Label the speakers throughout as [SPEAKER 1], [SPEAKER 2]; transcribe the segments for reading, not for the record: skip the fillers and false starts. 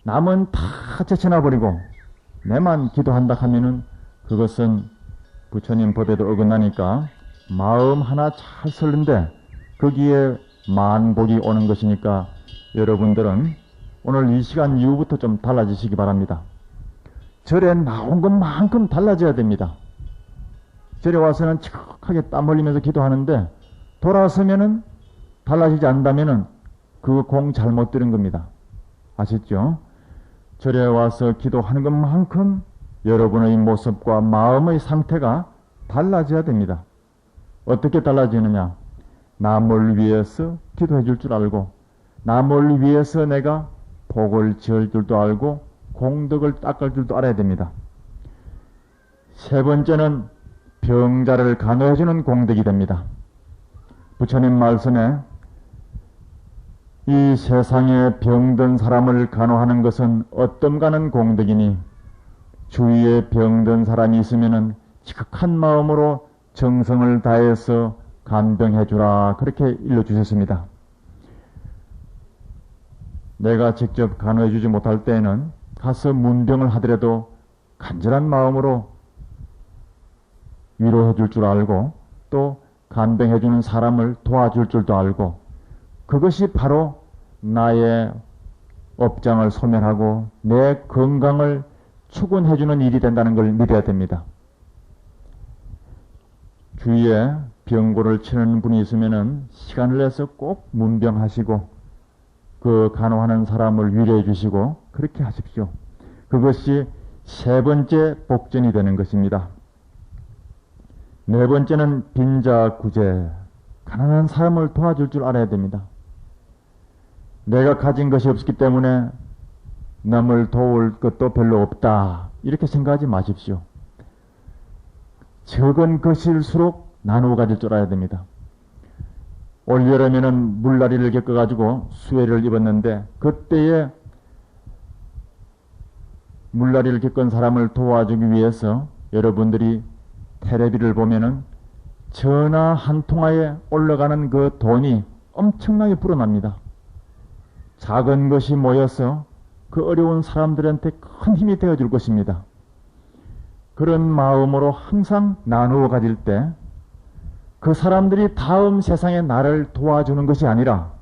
[SPEAKER 1] 남은 다 제쳐놔버리고 내만 기도한다 하면은 그것은 부처님 법에도 어긋나니까 마음 하나 잘 설는데 거기에 만복이 오는 것이니까 여러분들은 오늘 이 시간 이후부터 좀 달라지시기 바랍니다. 절에 나온 것만큼 달라져야 됩니다. 절에 와서는 척하게 땀 흘리면서 기도하는데 돌아서면은 달라지지 않는다면은 그 공 잘못 들은 겁니다. 아시죠? 절에 와서 기도하는 것만큼 여러분의 모습과 마음의 상태가 달라져야 됩니다. 어떻게 달라지느냐? 남을 위해서 기도해 줄 줄 알고 남을 위해서 내가 복을 지을 줄도 알고 공덕을 닦을 줄도 알아야 됩니다. 세 번째는 병자를 간호해 주는 공덕이 됩니다. 부처님 말씀에 이 세상에 병든 사람을 간호하는 것은 어떤가는 공덕이니 주위에 병든 사람이 있으면은 지극한 마음으로 정성을 다해서 간병해 주라 그렇게 일러주셨습니다. 내가 직접 간호해 주지 못할 때에는 가서 문병을 하더라도 간절한 마음으로 위로해 줄 줄 알고 또 간병해 주는 사람을 도와줄 줄도 알고 그것이 바로 나의 업장을 소멸하고 내 건강을 축원해 주는 일이 된다는 걸 믿어야 됩니다. 주위에 병고를 치는 분이 있으면은 시간을 내서 꼭 문병하시고 그 간호하는 사람을 위로해 주시고 그렇게 하십시오. 그것이 세 번째 복전이 되는 것입니다. 네 번째는 빈자구제, 가난한 사람을 도와줄 줄 알아야 됩니다. 내가 가진 것이 없기 때문에 남을 도울 것도 별로 없다 이렇게 생각하지 마십시오. 적은 것일수록 나누어 가질 줄 알아야 됩니다. 올여름에는 물난리를 겪어가지고 수해를 입었는데 그때에 물난리를 겪은 사람을 도와주기 위해서 여러분들이 텔레비를 보면은 전화 한 통화에 올라가는 그 돈이 엄청나게 불어납니다. 작은 것이 모여서 그 어려운 사람들한테 큰 힘이 되어줄 것입니다. 그런 마음으로 항상 나누어 가질 때 그 사람들이 다음 세상에 나를 도와주는 것이 아니라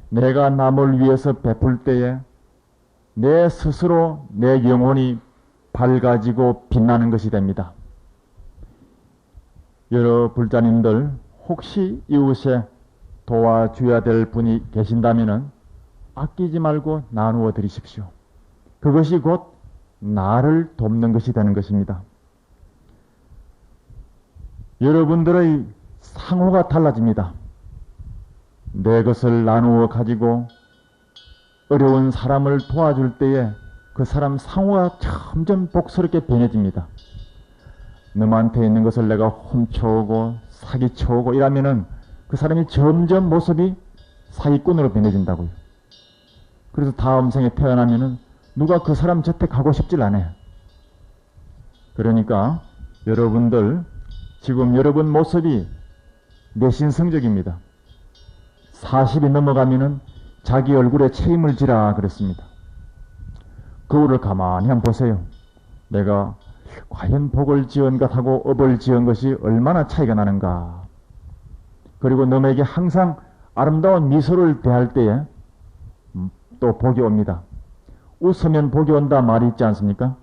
[SPEAKER 1] 내가 남을 위해서 베풀 때에 내 스스로 내 영혼이 밝아지고 빛나는 것이 됩니다. 여러 불자님들 혹시 이웃에 도와줘야 될 분이 계신다면 아끼지 말고 나누어 드리십시오. 그것이 곧 나를 돕는 것이 되는 것입니다. 여러분들의 상호가 달라집니다. 내 것을 나누어 가지고 어려운 사람을 도와줄 때에 그 사람 상호가 점점 복스럽게 변해집니다. 너한테 있는 것을 내가 훔쳐오고 사기쳐오고 이러면은 그 사람이 점점 모습이 사기꾼으로 변해진다고요. 그래서 다음 생에 태어나면은 누가 그 사람 곁에 가고 싶질 않아요. 그러니까 여러분들 지금 여러분 모습이 내신 성적입니다. 40이 넘어가면은 자기 얼굴에 책임을 지라 그랬습니다. 거울을 가만히 한번 보세요. 내가 과연 복을 지은 것하고 업을 지은 것이 얼마나 차이가 나는가. 그리고 너에게 항상 아름다운 미소를 대할 때에 또 복이 옵니다. 웃으면 복이 온다 말이 있지 않습니까?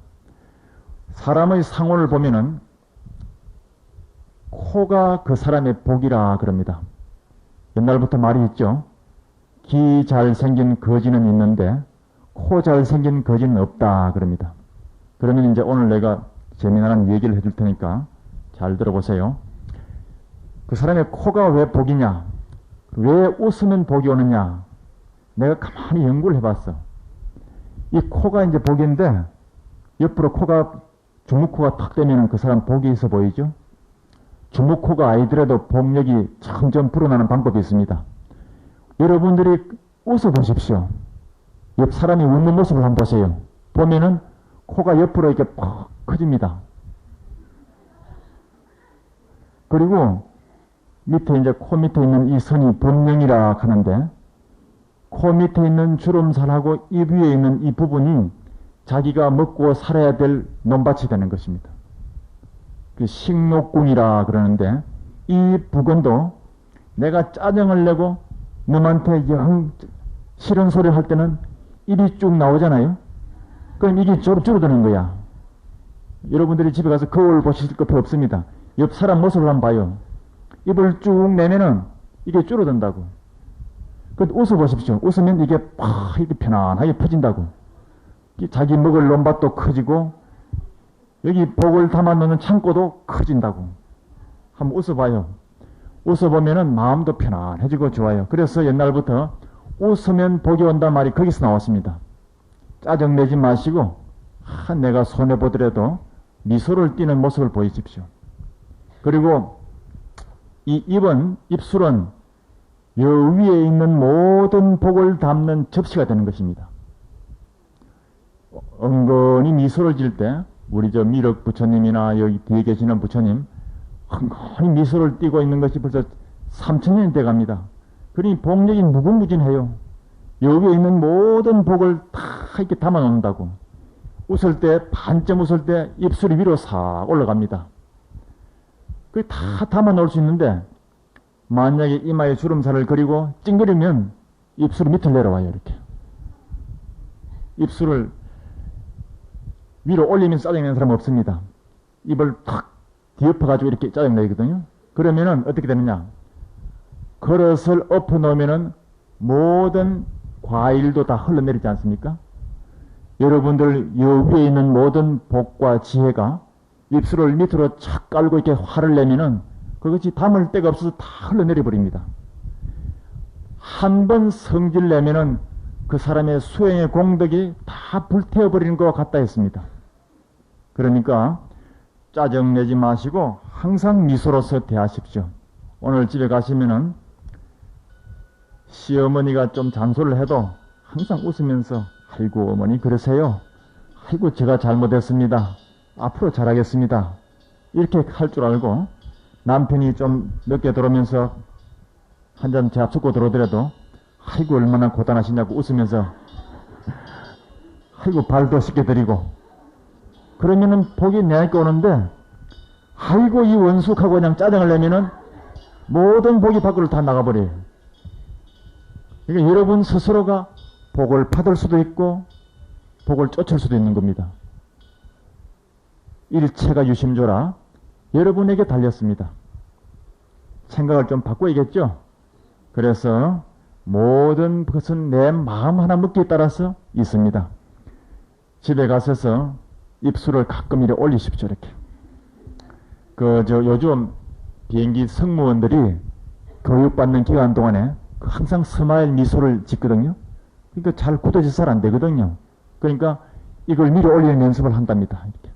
[SPEAKER 1] 사람의 상호를 보면은 코가 그 사람의 복이라 그럽니다. 옛날부터 말이 있죠. 귀 잘생긴 거지는 있는데 코 잘생긴 거지는 없다 그럽니다. 그러면 이제 오늘 내가 재미난 얘기를 해줄 테니까 잘 들어보세요. 그 사람의 코가 왜 복이냐? 왜 웃으면 복이 오느냐? 내가 가만히 연구를 해봤어. 이 코가 이제 복인데 옆으로 코가 주먹코가 탁 되면 그 사람 복이 있어 보이죠? 주먹코가 아니더라도 복력이 점점 불어나는 방법이 있습니다. 여러분들이 웃어보십시오. 옆 사람이 웃는 모습을 한번 보세요. 보면은 코가 옆으로 이렇게 팍 커집니다. 그리고 밑에 이제 코 밑에 있는 이 선이 법령이라 하는데 코 밑에 있는 주름살하고 입 위에 있는 이 부분이 자기가 먹고 살아야 될 논밭이 되는 것입니다. 그 식목궁이라 그러는데 이 부근도 내가 짜증을 내고 놈한테 영 싫은 소리 할 때는 입이 쭉 나오잖아요. 그럼 이게 줄어드는 거야. 여러분들이 집에 가서 거울 보실 것 없습니다. 옆 사람 모습을 한번 봐요. 입을 쭉 내면은 이게 줄어든다고. 웃어보십시오. 웃으면 이게 팍 이렇게 편안하게 퍼진다고. 자기 먹을 논밭도 커지고 여기 복을 담아 놓는 창고도 커진다고. 한번 웃어봐요. 웃어보면은 마음도 편안해지고 좋아요. 그래서 옛날부터 웃으면 복이 온단 말이 거기서 나왔습니다. 짜증내지 마시고 내가 손해보더라도 미소를 띠는 모습을 보이십시오. 그리고 이 입술은 여 위에 있는 모든 복을 담는 접시가 되는 것입니다. 은근히 미소를 지을 때 우리 저 미륵 부처님이나 여기 뒤에 계시는 부처님 은근히 미소를 띠고 있는 것이 벌써 3000년이 돼갑니다. 그러니 복력이 무궁무진해요. 여 위에 있는 모든 복을 다 이렇게 담아 놓는다고. 웃을 때 반쯤 웃을 때 입술이 위로 싹 올라갑니다. 그게 다 담아 놓을 수 있는데 만약에 이마에 주름살을 그리고 찡그리면 입술이 밑을 내려와요. 이렇게 입술을 위로 올리면서 짜증내는 사람은 없습니다. 입을 탁 뒤엎어가지고 이렇게 짜증내거든요. 그러면은 어떻게 되느냐? 그릇을 엎어 놓으면은 모든 과일도 다 흘러내리지 않습니까? 여러분들 여 위에 있는 모든 복과 지혜가 입술을 밑으로 착 깔고 이렇게 화를 내면은 그것이 담을 데가 없어서 다 흘러내려 버립니다. 한 번 성질 내면은 그 사람의 수행의 공덕이 다 불태워 버리는 것 같다 했습니다. 그러니까 짜증내지 마시고 항상 미소로서 대하십시오. 오늘 집에 가시면은 시어머니가 좀 잔소리를 해도 항상 웃으면서 아이고 어머니 그러세요. 아이고 제가 잘못했습니다. 앞으로 잘하겠습니다. 이렇게 할 줄 알고 남편이 좀 늦게 들어오면서 한 잔 잡숫고 들어오더라도 아이고 얼마나 고단하시냐고 웃으면서 아이고 발도 씻겨드리고 그러면은 복이 내게 오는데 아이고 이 원숙하고 그냥 짜증을 내면은 모든 복이 밖으로 다 나가버려요. 그러니까 여러분 스스로가 복을 받을 수도 있고 복을 쫓을 수도 있는 겁니다. 일체가 유심조라 여러분에게 달렸습니다. 생각을 좀 바꿔야겠죠? 그래서 모든 것은 내 마음 하나 먹기에 따라서 있습니다. 집에 가셔서 입술을 가끔 이렇게 올리십시오. 이렇게. 요즘 비행기 승무원들이 교육받는 기간 동안에 항상 스마일 미소를 짓거든요. 그러니까 잘 굳어져서 잘 안 되거든요. 그러니까 이걸 밀어 올리는 연습을 한답니다. 이렇게.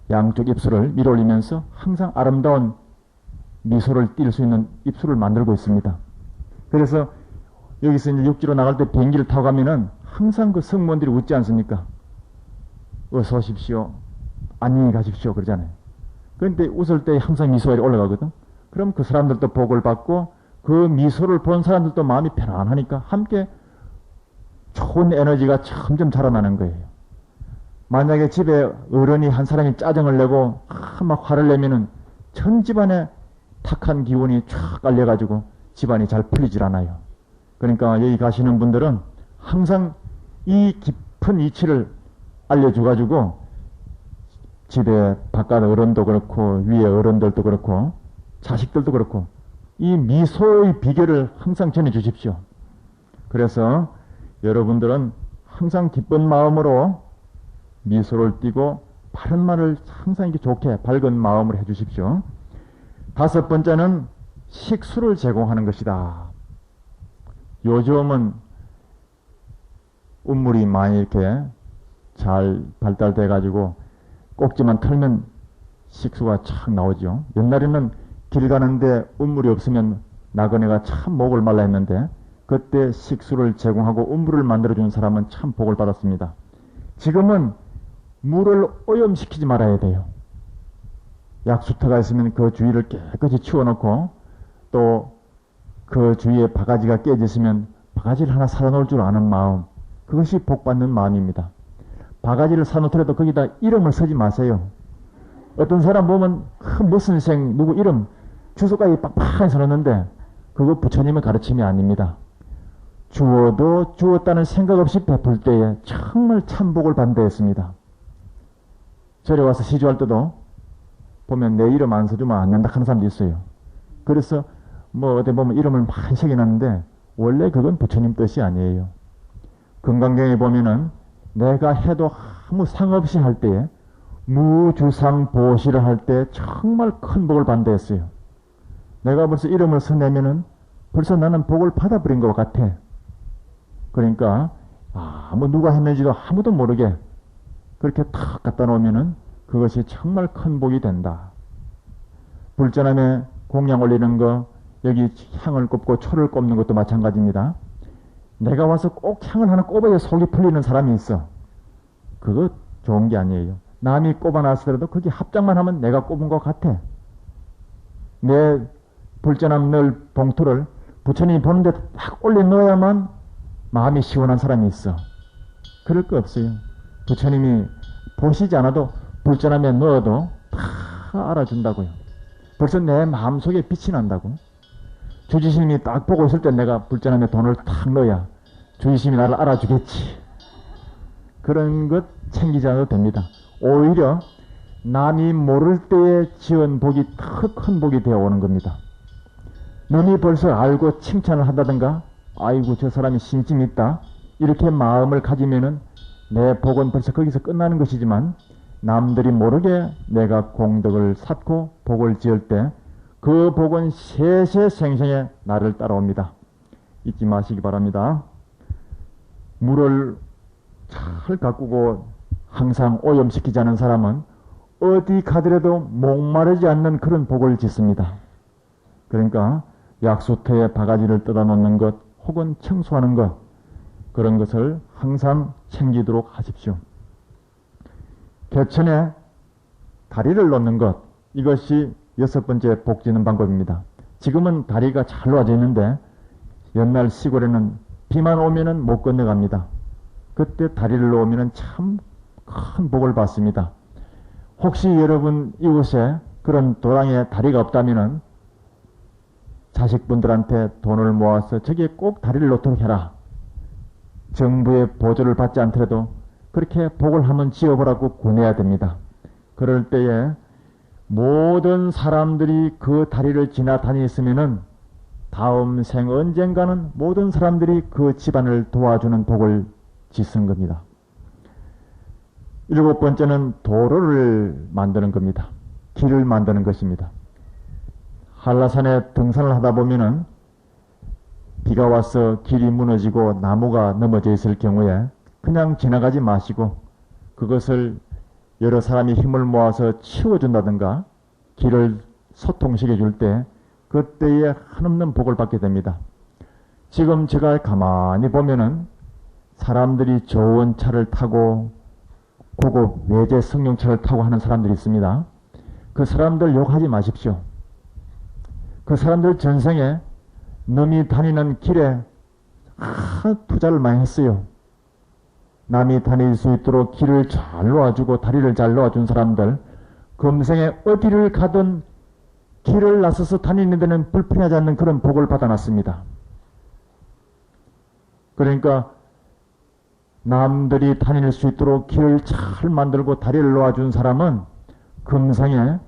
[SPEAKER 1] 양쪽 입술을 밀어 올리면서 항상 아름다운 미소를 띌 수 있는 입술을 만들고 있습니다. 그래서 여기서 이제 육지로 나갈 때 비행기를 타고 가면은 항상 그 승무원들이 웃지 않습니까? 어서 오십시오. 안녕히 가십시오. 그러잖아요. 그런데 웃을 때 항상 미소가 올라가거든. 그럼 그 사람들도 복을 받고 그 미소를 본 사람들도 마음이 편안하니까 함께 좋은 에너지가 점점 자라나는 거예요. 만약에 집에 어른이 한 사람이 짜증을 내고 막 화를 내면은 전 집안에 탁한 기운이 쫙 깔려가지고 집안이 잘 풀리질 않아요. 그러니까 여기 가시는 분들은 항상 이 깊은 이치를 알려줘가지고 집에 바깥 어른도 그렇고 위에 어른들도 그렇고 자식들도 그렇고 이 미소의 비결을 항상 전해주십시오. 그래서 여러분들은 항상 기쁜 마음으로 미소를 띠고 바른 말을 항상 이렇게 좋게 밝은 마음으로 해주십시오. 다섯 번째는 식수를 제공하는 것이다. 요즘은 운물이 많이 이렇게 잘 발달돼 가지고 꼭지만 털면 식수가 착 나오죠. 옛날에는 길 가는데 운물이 없으면 나그네가 참 목을 말라 했는데 그때 식수를 제공하고 운물을 만들어주는 사람은 참 복을 받았습니다. 지금은 물을 오염시키지 말아야 돼요. 약수터가 있으면 그 주위를 깨끗이 치워놓고 또 그 주위에 바가지가 깨졌으면 바가지를 하나 사다 놓을 줄 아는 마음, 그것이 복 받는 마음입니다. 바가지를 사놓더라도 거기다 이름을 쓰지 마세요. 어떤 사람 보면 무슨 생 누구 이름 주소까지 빡빡하게 써놨는데 그거 부처님의 가르침이 아닙니다. 주어도 주었다는 생각 없이 베풀 때에 정말 참복을 받는다했습니다. 절에 와서 시주할 때도 보면 내 이름 안 써주면 안 된다 하는 사람도 있어요. 그래서 뭐 어디 보면 이름을 많이 새겨놨는데 원래 그건 부처님 뜻이 아니에요. 금강경에 보면은 내가 해도 아무 상없이 할 때에 무주상보시를 할 때 정말 큰 복을 받는다했어요. 내가 벌써 이름을 써내면은 벌써 나는 복을 받아버린 것 같아. 그러니까 아무 누가 했는지도 아무도 모르게 그렇게 탁 갖다 놓으면은 그것이 정말 큰 복이 된다. 불전함에 공양 올리는 거, 여기 향을 꼽고 초를 꼽는 것도 마찬가지입니다. 내가 와서 꼭 향을 하나 꼽아야 속이 풀리는 사람이 있어. 그거 좋은 게 아니에요. 남이 꼽아놨으더라도 그게 합장만 하면 내가 꼽은 것 같아. 내 불전함 넣을 봉투를 부처님이 보는데 딱 올려 넣어야만 마음이 시원한 사람이 있어. 그럴 거 없어요. 부처님이 보시지 않아도 불전함에 넣어도 다 알아준다고요. 벌써 내 마음속에 빛이 난다고. 주지심이 딱 보고 있을 때 내가 불전함에 돈을 탁 넣어야 주지심이 나를 알아주겠지. 그런 것 챙기지 않아도 됩니다. 오히려 남이 모를 때에 지은 복이 더 큰 복이 되어 오는 겁니다. 눈이 벌써 알고 칭찬을 한다든가 아이고 저 사람이 심증이 있다 이렇게 마음을 가지면은 내 복은 벌써 거기서 끝나는 것이지만 남들이 모르게 내가 공덕을 쌓고 복을 지을 때 그 복은 세세생생에 나를 따라옵니다. 잊지 마시기 바랍니다. 물을 잘 가꾸고 항상 오염시키지 않은 사람은 어디 가더라도 목마르지 않는 그런 복을 짓습니다. 그러니까 약수터에 바가지를 뜯어 놓는 것 혹은 청소하는 것 그런 것을 항상 챙기도록 하십시오. 개천에 다리를 놓는 것 이것이 6번째 복 짓는 방법입니다. 지금은 다리가 잘 놓아져 있는데 옛날 시골에는 비만 오면은 못 건너갑니다. 그때 다리를 놓으면 참 큰 복을 받습니다. 혹시 여러분 이웃에 그런 도랑에 다리가 없다면은 자식분들한테 돈을 모아서 저기에 꼭 다리를 놓도록 해라. 정부의 보조를 받지 않더라도 그렇게 복을 한번 지어보라고 권해야 됩니다. 그럴 때에 모든 사람들이 그 다리를 지나다니었으면은 다음 생 언젠가는 모든 사람들이 그 집안을 도와주는 복을 짓는 겁니다. 7번째는 도로를 만드는 겁니다. 길을 만드는 것입니다. 한라산에 등산을 하다 보면은 비가 와서 길이 무너지고 나무가 넘어져 있을 경우에 그냥 지나가지 마시고 그것을 여러 사람이 힘을 모아서 치워준다든가 길을 소통시켜 줄 때 그때에 한없는 복을 받게 됩니다. 지금 제가 가만히 보면은 사람들이 좋은 차를 타고 고급 외제 승용차를 타고 하는 사람들이 있습니다. 그 사람들 욕하지 마십시오. 그 사람들 전생에 남이 다니는 길에 투자를 많이 했어요. 남이 다닐 수 있도록 길을 잘 놓아주고 다리를 잘 놓아준 사람들 금생에 어디를 가든 길을 나서서 다니는 데는 불편하지 않는 그런 복을 받아놨습니다. 그러니까 남들이 다닐 수 있도록 길을 잘 만들고 다리를 놓아준 사람은 금생에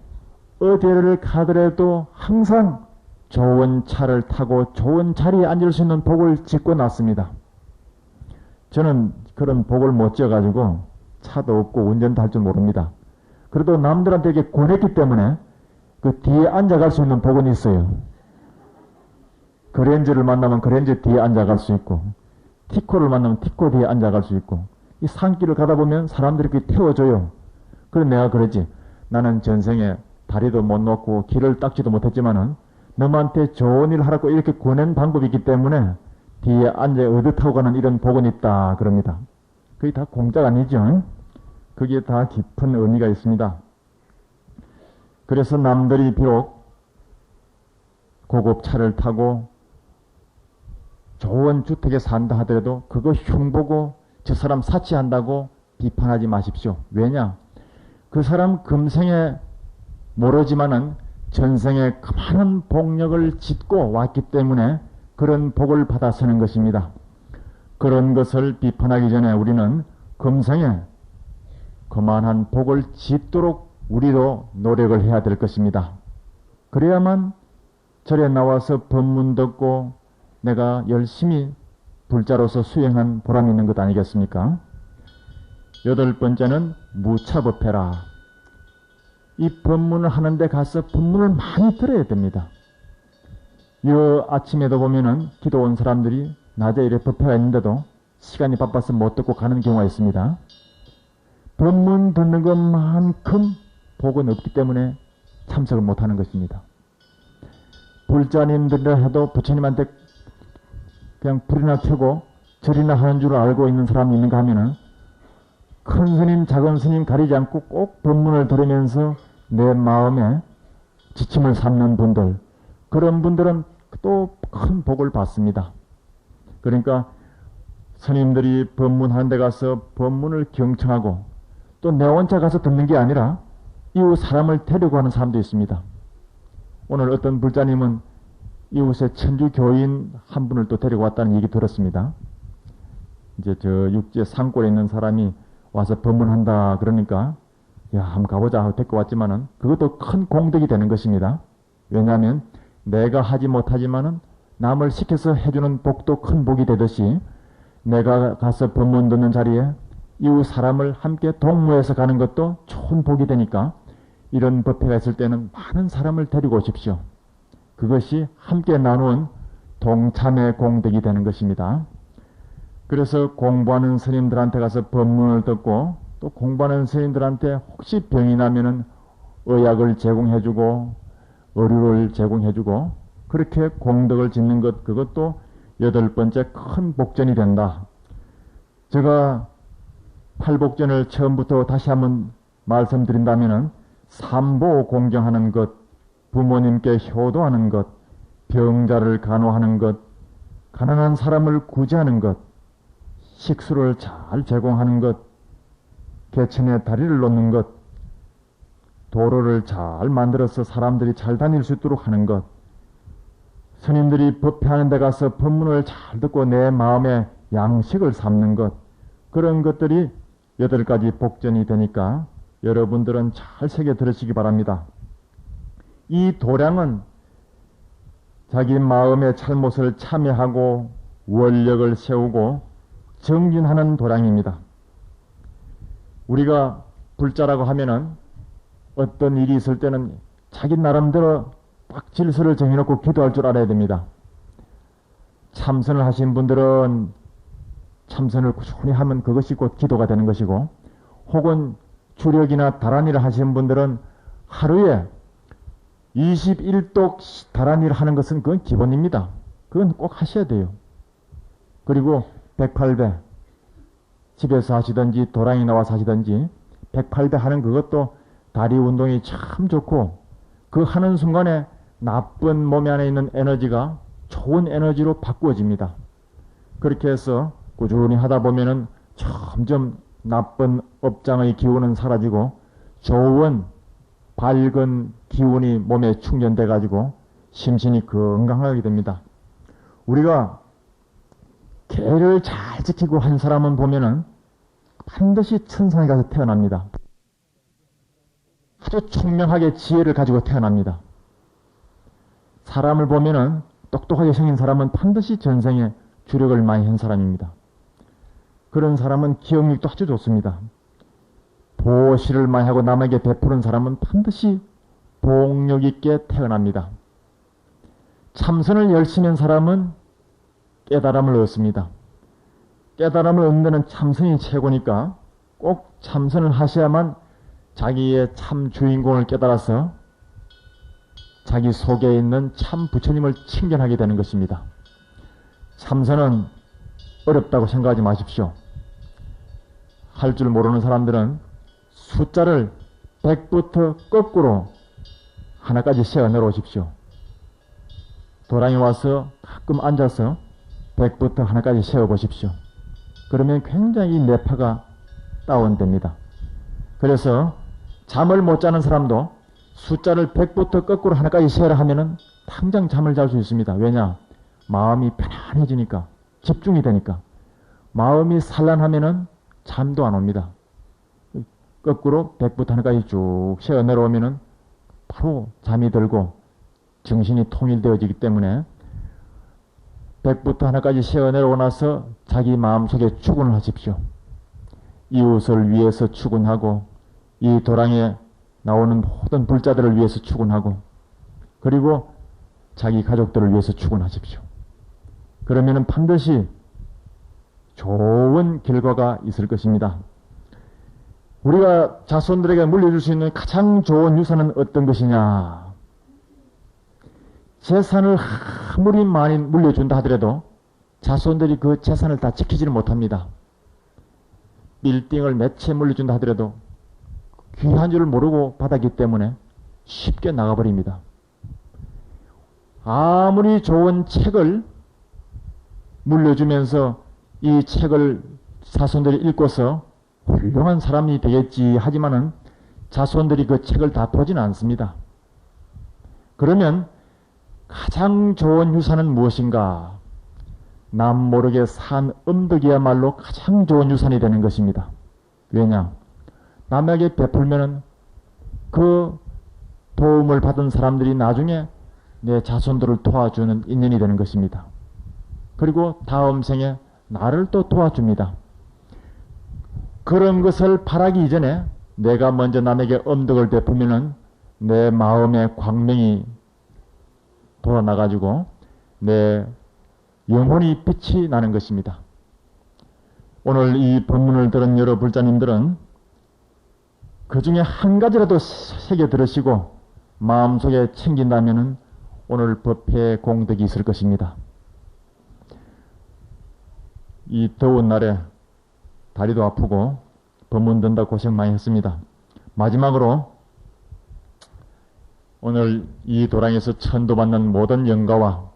[SPEAKER 1] 어디를 가더라도 항상 좋은 차를 타고 좋은 자리에 앉을 수 있는 복을 짓고 놨습니다. 저는 그런 복을 못 지어가지고 차도 없고 운전도 할 줄 모릅니다. 그래도 남들한테 이렇게 권했기 때문에 그 뒤에 앉아갈 수 있는 복은 있어요. 그랜저를 만나면 그랜저 뒤에 앉아갈 수 있고 티코를 만나면 티코 뒤에 앉아갈 수 있고 이 산길을 가다 보면 사람들이 이렇게 태워줘요. 그래서 내가 그러지. 나는 전생에 다리도 못 놓고 길을 닦지도 못했지만은 너한테 좋은 일 하라고 이렇게 권한 방법이 있기 때문에 뒤에 앉아 의젓하고 가는 이런 복은 있다 그럽니다. 그게 다 공짜가 아니죠. 그게 다 깊은 의미가 있습니다. 그래서 남들이 비록 고급 차를 타고 좋은 주택에 산다 하더라도 그거 흉보고 저 사람 사치한다고 비판하지 마십시오. 왜냐? 그 사람 금생에 모르지만은 전생에 많은 복력을 짓고 왔기 때문에 그런 복을 받아 서는 것입니다. 그런 것을 비판하기 전에 우리는 금생에 그만한 복을 짓도록 우리도 노력을 해야 될 것입니다. 그래야만 절에 나와서 법문 듣고 내가 열심히 불자로서 수행한 보람이 있는 것 아니겠습니까? 8번째는 무차법해라. 이 법문을 하는데 가서 법문을 많이 들어야 됩니다. 이 아침에도 보면은 기도 온 사람들이 낮에 이래 법회가 있는데도 시간이 바빠서 못 듣고 가는 경우가 있습니다. 법문 듣는 것만큼 복은 없기 때문에 참석을 못하는 것입니다. 불자님들이라 해도 부처님한테 그냥 불이나 켜고 절이나 하는 줄 알고 있는 사람이 있는가 하면은 큰 스님 작은 스님 가리지 않고 꼭 법문을 들으면서 내 마음에 지침을 삼는 분들, 그런 분들은 또 큰 복을 받습니다. 그러니까 스님들이 법문하는 데 가서 법문을 경청하고 또 내 혼자 가서 듣는 게 아니라 이웃 사람을 데리고 가는 사람도 있습니다. 오늘 어떤 불자님은 이웃의 천주 교인 한 분을 또 데리고 왔다는 얘기 들었습니다. 이제 저 육지에 산골에 있는 사람이 와서 법문한다 그러니까 야 한번 가보자 하고 데리고 왔지만은 그것도 큰 공덕이 되는 것입니다. 왜냐하면 내가 하지 못하지만은 남을 시켜서 해주는 복도 큰 복이 되듯이 내가 가서 법문 듣는 자리에 이웃 사람을 함께 동무해서 가는 것도 좋은 복이 되니까 이런 법회가 있을 때는 많은 사람을 데리고 오십시오. 그것이 함께 나누은 동참의 공덕이 되는 것입니다. 그래서 공부하는 스님들한테 가서 법문을 듣고 또 공부하는 스님들한테 혹시 병이 나면은 의약을 제공해주고 의료를 제공해주고 그렇게 공덕을 짓는 것, 그것도 8번째 큰 복전이 된다. 제가 팔복전을 처음부터 다시 한번 말씀드린다면은 삼보 공경하는 것, 부모님께 효도하는 것, 병자를 간호하는 것, 가난한 사람을 구제하는 것, 식수를 잘 제공하는 것, 개천에 다리를 놓는 것, 도로를 잘 만들어서 사람들이 잘 다닐 수 있도록 하는 것, 스님들이 법회하는 데 가서 법문을 잘 듣고 내 마음에 양식을 삼는 것, 그런 것들이 8가지 복전이 되니까 여러분들은 잘 새겨 들으시기 바랍니다. 이 도량은 자기 마음의 잘못을 참여하고 원력을 세우고 정진하는 도량입니다. 우리가 불자라고 하면은 어떤 일이 있을 때는 자기 나름대로 딱 질서를 정해놓고 기도할 줄 알아야 됩니다. 참선을 하신 분들은 참선을 꾸준히 하면 그것이 곧 기도가 되는 것이고, 혹은 주력이나 다란이를 하신 분들은 하루에 21독 다란이를 하는 것은 그건 기본입니다. 그건 꼭 하셔야 돼요. 그리고 108배 집에서 하시든지 도량이 나와서 하시든지 108배 하는 그것도 다리 운동이 참 좋고, 그 하는 순간에 나쁜 몸 안에 있는 에너지가 좋은 에너지로 바꾸어집니다. 그렇게 해서 꾸준히 하다 보면은 점점 나쁜 업장의 기운은 사라지고 좋은 밝은 기운이 몸에 충전돼 가지고 심신이 건강하게 됩니다. 우리가 계를 잘 지키고 한 사람은 보면은 반드시 천상에 가서 태어납니다. 아주 총명하게 지혜를 가지고 태어납니다. 사람을 보면은 똑똑하게 생긴 사람은 반드시 전생에 주력을 많이 한 사람입니다. 그런 사람은 기억력도 아주 좋습니다. 보시를 많이 하고 남에게 베푸는 사람은 반드시 복력 있게 태어납니다. 참선을 열심히 한 사람은 깨달음을 얻습니다. 깨달음을 얻는 데는 참선이 최고니까 꼭 참선을 하셔야만 자기의 참 주인공을 깨달아서 자기 속에 있는 참 부처님을 친견하게 되는 것입니다. 참선은 어렵다고 생각하지 마십시오. 할 줄 모르는 사람들은 숫자를 100부터 거꾸로 하나까지 세어 내려오십시오. 도량에 와서 가끔 앉아서 100부터 하나까지 세어보십시오. 그러면 굉장히 이 뇌파가 다운됩니다. 그래서 잠을 못 자는 사람도 숫자를 100부터 거꾸로 하나까지 세어라 하면은 당장 잠을 잘 수 있습니다. 왜냐? 마음이 편안해지니까, 집중이 되니까. 마음이 산란하면은 잠도 안 옵니다. 거꾸로 100부터 하나까지 쭉 세어 내려오면은 바로 잠이 들고 정신이 통일되어지기 때문에 100부터 하나까지 세어 내려오고 나서 자기 마음속에 추근을 하십시오. 이웃을 위해서 추근하고 이 도랑에 나오는 모든 불자들을 위해서 추근하고 그리고 자기 가족들을 위해서 추근하십시오. 그러면은 반드시 좋은 결과가 있을 것입니다. 우리가 자손들에게 물려줄 수 있는 가장 좋은 유산은 어떤 것이냐? 재산을 아무리 많이 물려준다 하더라도 자손들이 그 재산을 다 지키지를 못합니다. 빌딩을 몇 채 물려준다 하더라도 귀한 줄 모르고 받았기 때문에 쉽게 나가버립니다. 아무리 좋은 책을 물려주면서 이 책을 자손들이 읽고서 훌륭한 사람이 되겠지 하지만은 자손들이 그 책을 다 보지는 않습니다. 그러면 가장 좋은 유산은 무엇인가? 남 모르게 산 음덕이야말로 가장 좋은 유산이 되는 것입니다. 왜냐? 남에게 베풀면은 그 도움을 받은 사람들이 나중에 내 자손들을 도와주는 인연이 되는 것입니다. 그리고 다음 생에 나를 또 도와줍니다. 그런 것을 바라기 이전에 내가 먼저 남에게 엄덕을 베풀면은 내 마음의 광명이 돌아나가지고 내 영혼이 빛이 나는 것입니다. 오늘 이 본문을 들은 여러 불자님들은 그 중에 한 가지라도 새겨 들으시고 마음속에 챙긴다면은 오늘 법회의 공덕이 있을 것입니다. 이 더운 날에 다리도 아프고 법문 듣다 고생 많이 했습니다. 마지막으로 오늘 이 도랑에서 천도받는 모든 영가와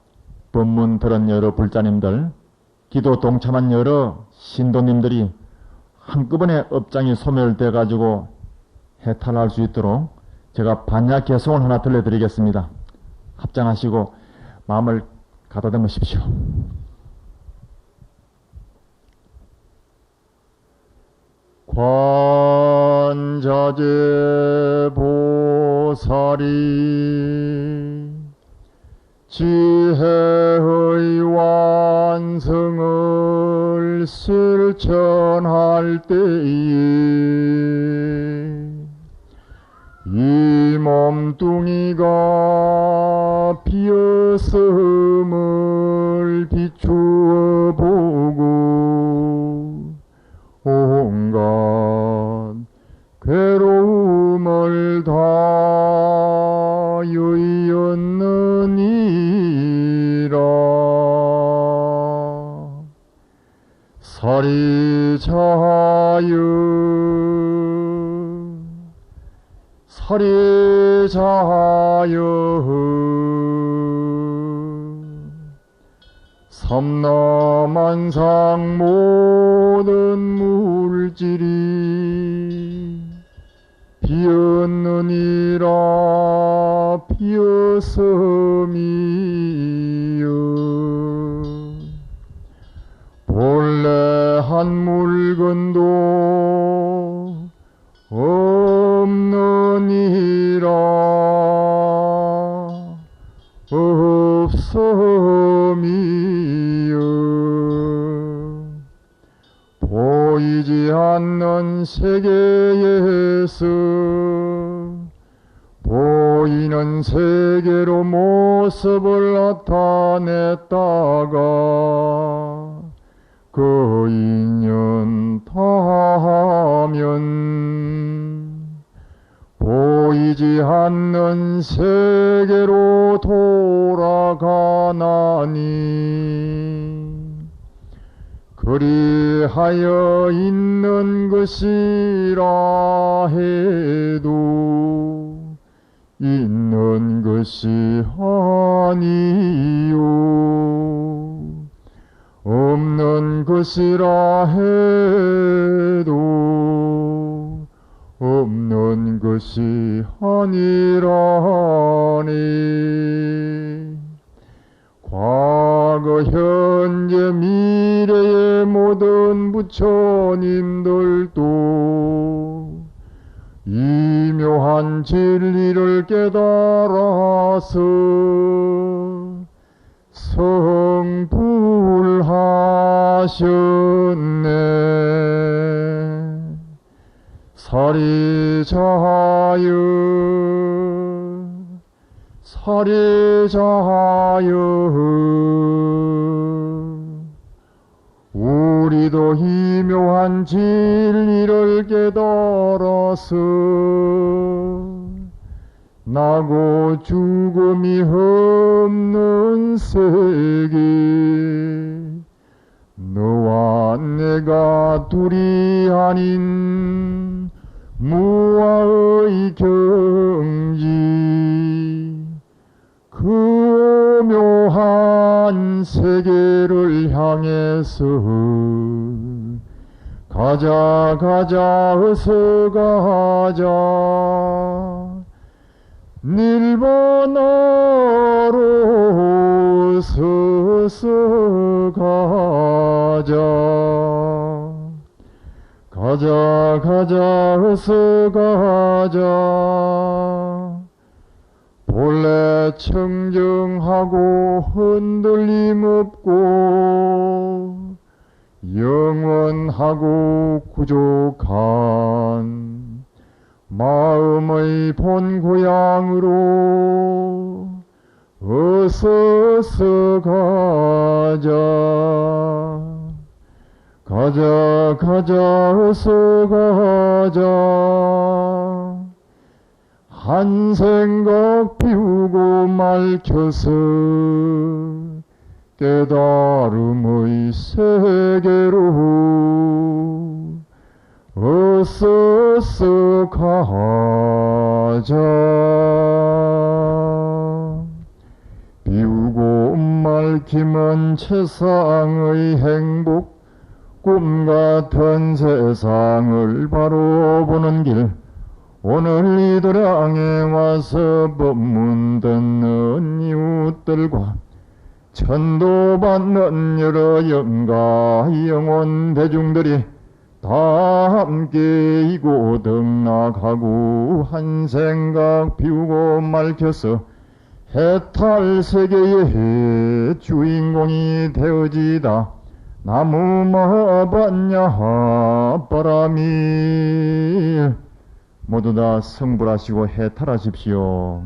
[SPEAKER 1] 법문 들은 여러 불자님들, 기도 동참한 여러 신도님들이 한꺼번에 업장이 소멸돼 가지고 해탈할 수 있도록 제가 반야 개송을 하나 들려드리겠습니다. 합장하시고 마음을 가다듬으십시오. 관자재 보살이 지혜의 완성을 실천할 때에 이 몸뚱이가 비었음을 비추어 보고 온갖 괴로움을 다 여의었느니라. 서리자하여 삼라만상 모든 물질이 비었느니라. 비었음이여 본래 한 물건도 없느니라. 없음이여 보이지 않는 세계에서 보이는 세계로 모습을 나타냈다가 그 인연 다하면 보이지 않는 세계로 돌아가나니 그리하여 있는 것이라 해도 있는 것이 아니요 것이라 해도 없는 것이 아니라니. 과거 현재 미래의 모든 부처님들도 이묘한 진리를 깨달아서 성불하셨네. 사리자하여 우리도 이묘한 진리를 깨달아서 나고 죽음이 없는 세계, 너와 내가 둘이 아닌 무아의 경지, 그 오묘한 세계를 향해서 가자 가자 어서 가자. 닐바나로 서서 가자. 가자 가자 어서 가자. 본래 청정하고 흔들림 없고 영원하고 구족한 마음의 본 고향으로 어서 가자. 가자 가자 어서 가자. 한 생각 비우고 맑혀서 깨달음의 세계로 어서 가자. 비우고 맑히면 세상의 행복, 꿈 같은 세상을 바로 보는 길. 오늘 이 도량에 와서 법문 듣는 이웃들과 천도받는 여러 영가 영혼 대중들이 다 함께 이곳 등락하고 한 생각 비우고 맑혀서 해탈 세계의 주인공이 되어지다. 나무 마반야 바람이 모두 다 성불하시고 해탈하십시오.